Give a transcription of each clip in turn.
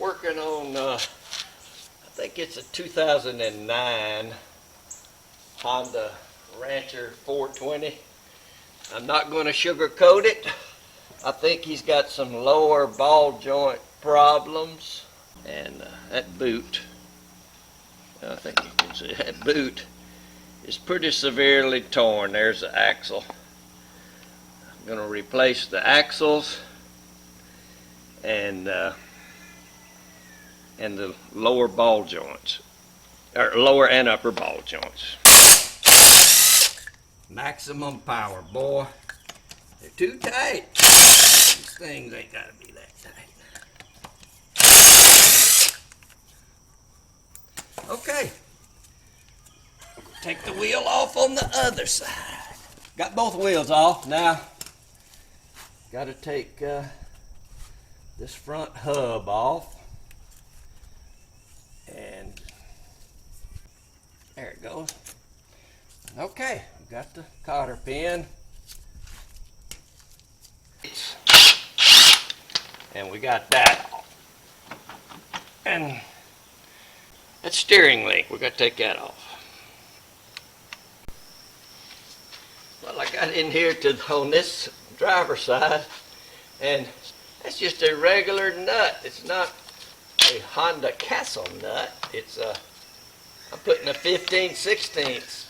working on, I think it's a 2009 Honda Rancher 420. I'm not going to sugarcoat it. I think he's got some lower ball joint problems. And that boot, I think you can see that boot is pretty severely torn. There's the axle. I'm going to replace the axles and the lower ball joints, or lower and upper ball joints. Maximum power, boy. They're too tight. These things ain't gotta be that tight. Okay. Take the wheel off on the other side. Got both wheels off. Now, gotta take this front hub off. And there it goes. Okay, got the cotter pin. And we got that off. And that steering link, we got to take that off. Well, I got in here on this driver's side, and that's just a regular nut. It's not a Honda Castle nut. It's I'm putting a 15/16.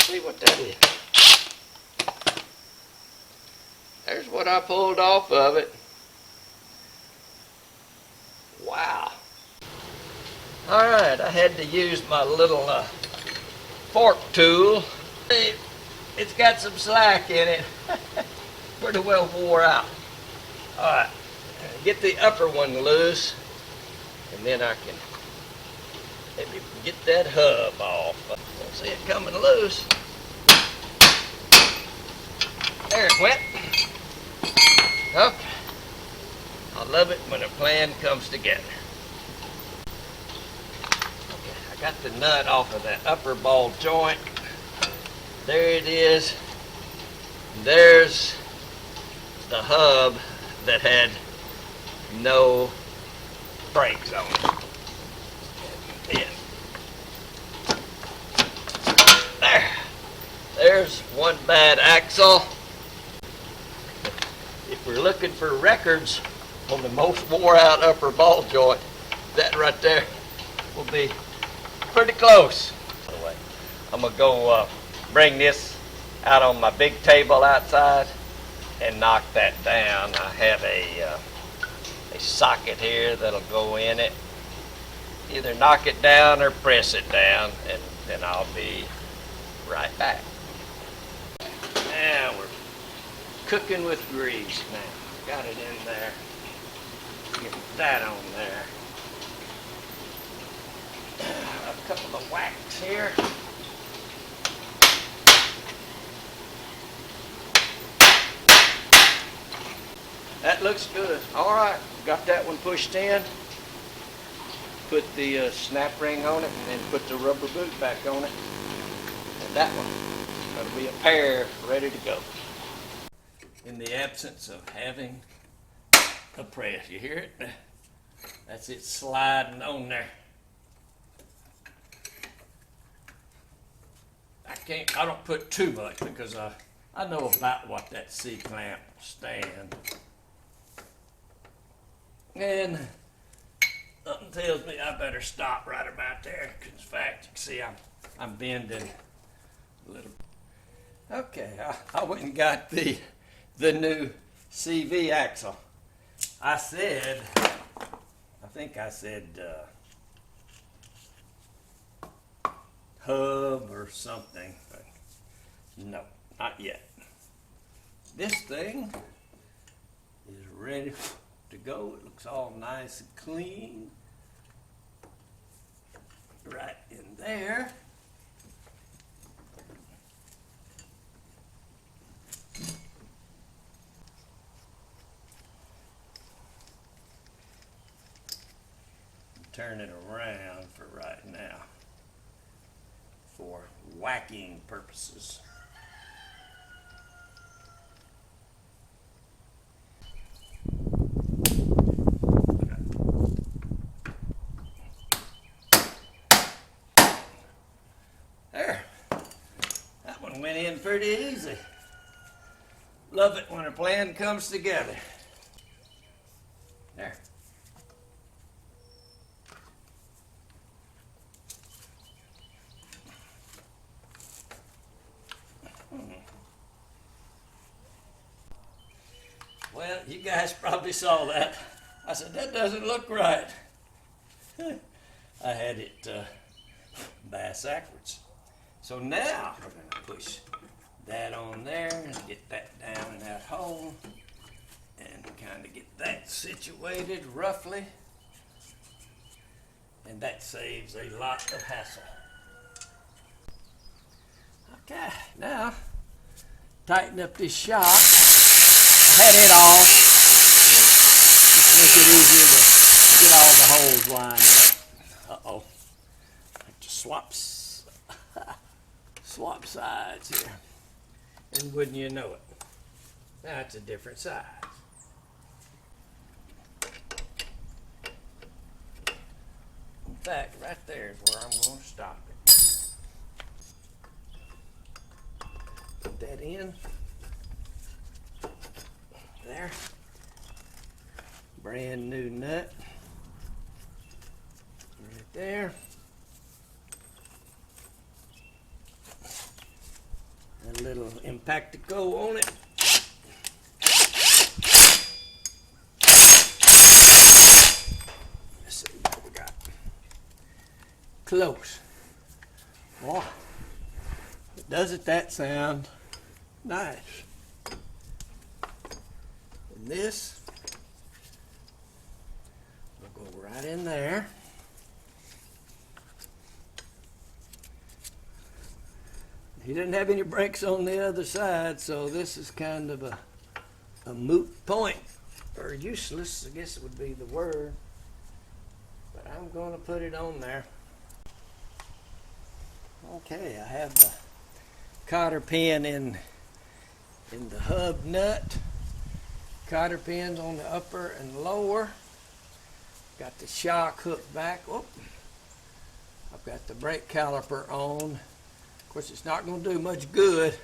See what that is. There's what I pulled off of it. Wow. Alright, I had to use my little fork tool. It's got some slack in it. Pretty well wore out. Alright, get the upper one loose, and then I can maybe get that hub off. See it coming loose. There it went. Okay. I love it when a plan comes together. Okay, I got the nut off of that upper ball joint. There it is. There's the hub that had no brakes on it. There's one bad axle. If we're looking for records on the most wore out upper ball joint, that right there will be pretty close. Anyway, I'm gonna go bring this out on my big table outside and knock that down. I have a socket here that'll go in it. Either knock it down or press it down, and then I'll be right back. Now we're cooking with grease now. Got it in there. Get that on there. A couple of whacks here. That looks good. All right, got that one pushed in. Put the snap ring on it, and then put the rubber boot back on it. And that one, that'll be a pair ready to go. In the absence of having a press, you hear it? That's it sliding on there. I don't put too much because I know about what that C-clamp stand. And something tells me I better stop right about there. In fact, you can see I'm bending a little. Okay, I went and got the new CV axle. I think I said hub or something, but no, not yet. This thing is ready to go. It looks all nice and clean. Right in there. Turn it around for right now for whacking purposes. been pretty easy. Love it when a plan comes together. There. Well, you guys probably saw that. I said, that doesn't look right. I had it backwards. So now we're going to push that on there and get that down in that hole and kind of get that situated roughly. And that saves a lot of hassle. Okay, now tighten up this shock. I had it off. Just make it easier to get all the holes lined up. Uh-oh. I have to swap sides here. And wouldn't you know it? Now it's a different size. In fact, right there is where I'm going to stop it. Put that in. There. Brand new nut. Right there. A little Impactico on it. Let's see what we got. Close. Oh, doesn't that sound nice? And this will go right in there. He didn't have any brakes on the other side, so this is kind of a moot point, or useless, I guess would be the word. But I'm going to put it on there. Okay, I have the cotter pin in the hub nut. Cotter pins on the upper and lower. Got the shock hooked back. Whoop. I've got the brake caliper on. Of course, it's not going to do much good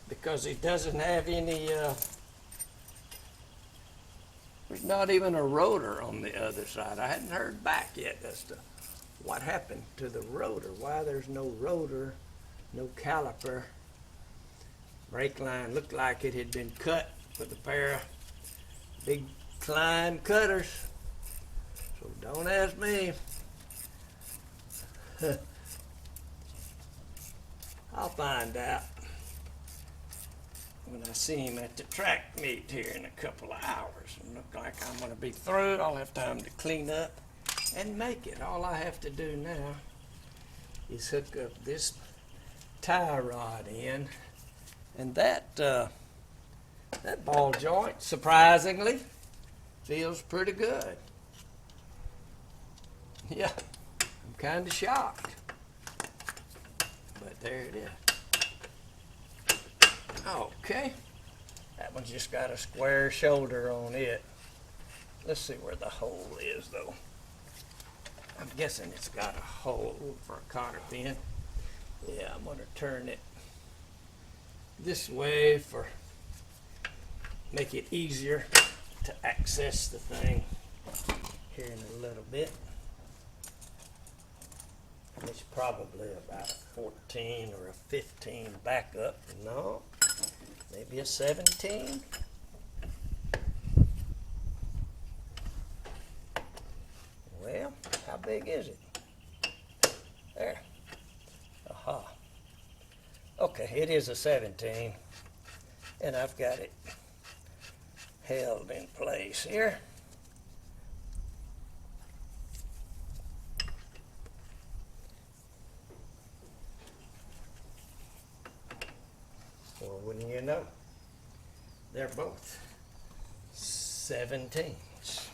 because it doesn't have any, there's not even a rotor on the other side. I hadn't heard back yet as to what happened to the rotor, why there's no rotor, no caliper. Brake line looked like it had been cut with a pair of big Klein cutters. So don't ask me. I'll find out when I see him at the track meet here in a couple of hours. It looks like I'm going to be through. I'll have time to clean up and make it. All I have to do now is hook up this tie rod in, and that ball joint, surprisingly, feels pretty good. Yeah, I'm kind of shocked. But there it is. Okay. That one's just got a square shoulder on it. Let's see where the hole is, though. I'm guessing it's got a hole for a cotter pin. Yeah, I'm going to turn it this way for make it easier to access the thing here in a little bit. It's probably about a 14 or a 15 backup. No, maybe a 17. Well, how big is it? There. Aha. Okay, it is a 17. And I've got it held in place here. Well, wouldn't you know? They're both 17s.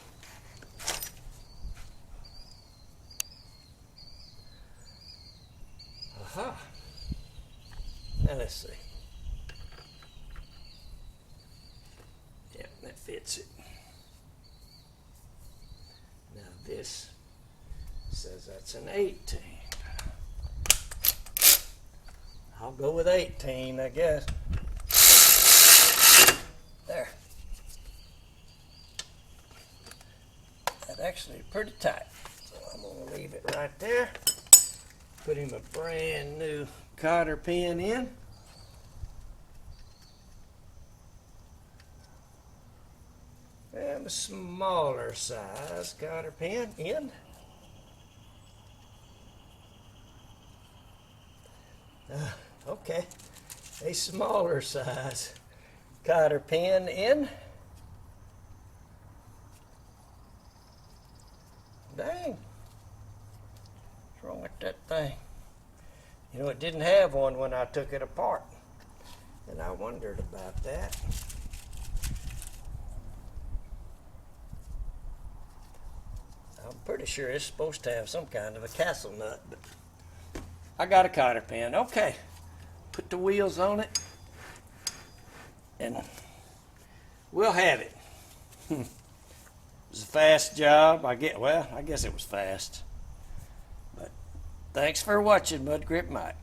Aha. Now let's see. Yep, that fits it. Now this says that's an 18. I'll go with 18, I guess. There. That's actually pretty tight. So I'm gonna leave it right there. Put him a brand new cotter pin in. And a smaller size cotter pin in. Okay, a smaller size cotter pin in. Dang. What's wrong with that thing? You know, it didn't have one when I took it apart. And I wondered about that. I'm pretty sure it's supposed to have some kind of a castle nut, but I got a cotter pin. Okay. Put the wheels on it. And we'll have it. It was a fast job. I guess it was fast. But thanks for watching, Mud Grip Mike.